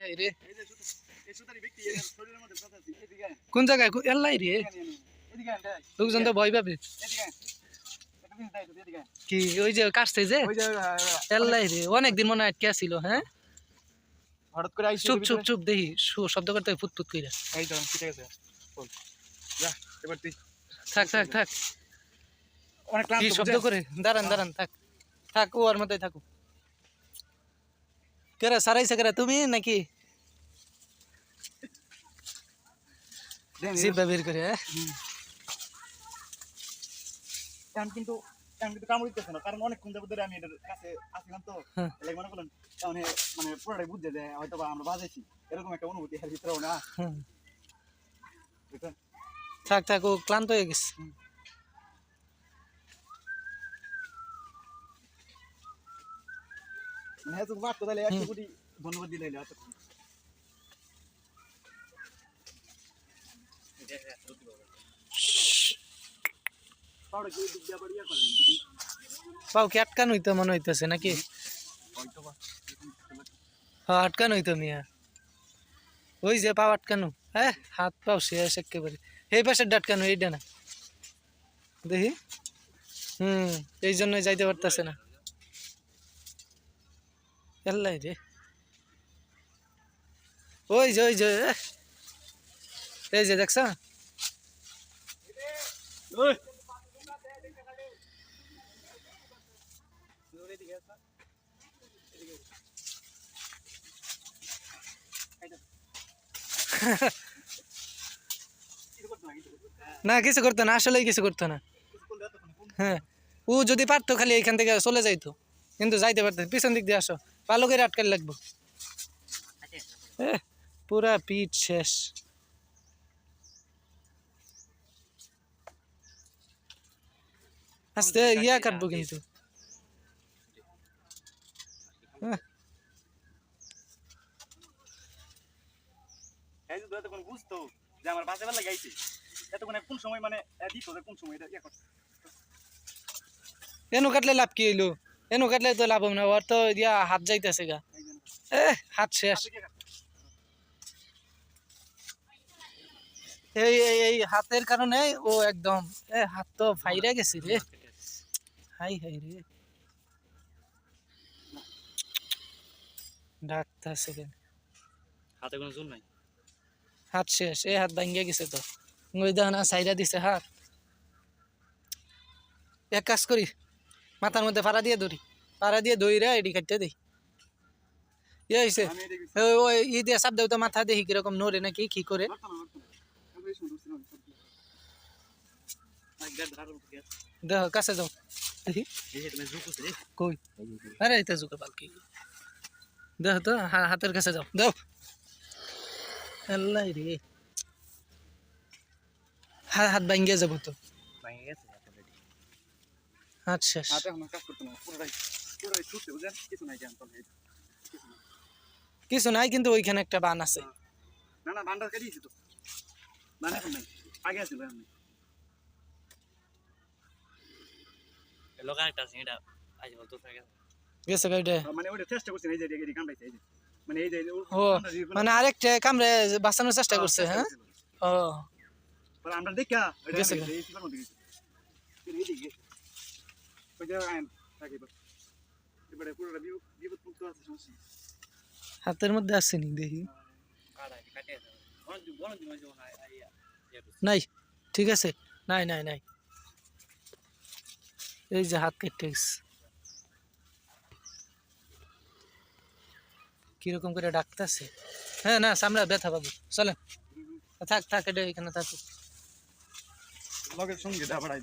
জায়গায় রে কোন জায়গায় এল্লাই রে লোকজন তো ভয় পাবে কি ওই যে কাটছে যে এল্লাই রে অনেকদিন মনে আটকে আসছিল হ্যাঁ হঠাৎ করে চুপ চুপ চুপ দেখি শব্দ করতে ফুট ফুট কইরা এই তো ঠিক আছে বল যা এবার তুই থাক থাক থাক অনেক ক্লান্ত কি শব্দ করে দাঁড়ান দাঁড়ান থাক থাক ওর মধ্যে থাকো কেরা সারাইছে কেরা তুমি নাকি জিব্বা বের করে কিন্তু কামড় দিতেছে না কারণ অনেকক্ষণ ধরে আমি এটার কাছে আসছিলাম তো মনে করলাম মানে পুরোটাই বুঝছে যে হয়তো আমরা বাজাইছি এরকম একটা অনুভূতি এর ভিতরেও না থাক থাক ও ক্লান্ত হয়ে গেছে মানে এত বাদ তো তাহলে 100 কোটি ধন্যবাদ দিলে পাও কি আটকান হইতো মনে হইতেছে নাকি হ্যাঁ আটকান হইতো মিয়া ওই যে পাও আটকানো হ্যাঁ হাত পাও শেষ একেবারে এই পাশে ডাটকানো এইটা না দেখি এই জন্যই যাইতে পারতেছে না এল্লাই রে ওই যে এই যে দেখছ না কিছু করতো না আসলেই কিছু করতো না হ্যাঁ ও যদি পারতো খালি এইখান থেকে চলে যাইতো কিন্তু যাইতে পারতো পিছন দিক দিয়ে আসো ভালো করে আটকাল লাগবো পুরা পিঠ শেষ আস্তে ইয়া কাটবো কিন্তু বুঝতো যে আমার বাজে বেলা গাইছে এতক্ষণ কোন সময় মানে দিত কোন সময় এটা ইয়া করতো এনো কাটলে লাভ কি হইলো এনো কাটলে তো লাভ হবে না ওর তো ইয়া হাত যাইতেছে গা হাত শেষ এই হাতের কারণে ও একদম হাত তো ফাইরা গেছে রে হাই হাই রে ডাক্তার সেকেন্ড হাতে কোনো জোর নাই হাত শেষ এই হাত ভাঙ্গিয়া গেছে তো ওই দেখো না সাইডা দিছে হাত এক কাজ করি মাথার মধ্যে পাড়া দিয়ে দইরা এডি কাটতে দেই ইয়ে হয়েছে ওই ই দিয়ে চাপ দেও তো মাথা দেখি কিরকম নড়ে নাকি কি করে দেখো কাছে যাও দেখি কই আরে এটা জুকে পালকি দেখো তো হাতের কাছে যাও দাও আল্লাহ রে হাত ভাঙ্গিয়া যাবো তো হাত শেষ কিছু নাই কিন্তু ওইখানে একটা বান আছে না বানটা কেটেছি তো বান এখন নাই আগে আছে বান লোকালটা আছে এটা আজ বলতো থাকে গেছে গাইডে মানে ওটা চেষ্টা করছেন এই যে এদিকে কামড়াইছে এই যে মানে এই যে ও মানে আরেকটা কামড়ে বাঁচানোর চেষ্টা করছে হ্যাঁ ও পরে আমরা দেখা গেছে এই সিপার মধ্যে গেছে এইদিকে ওই যে আইন থাকিব এবারে পুরোটা বিপদ মুক্ত আছে সমস্যা হাতের মধ্যে আছে নি দেখি নাই ঠিক আছে নাই নাই নাই এই যে হাত কেটে গেছে কিরকম করে ডাকতেছে হ্যাঁ না সামনে ব্যথা পাবো চলেন থাক থাক এটা এখানে থাকুক লগের সঙ্গে দা বাড়াই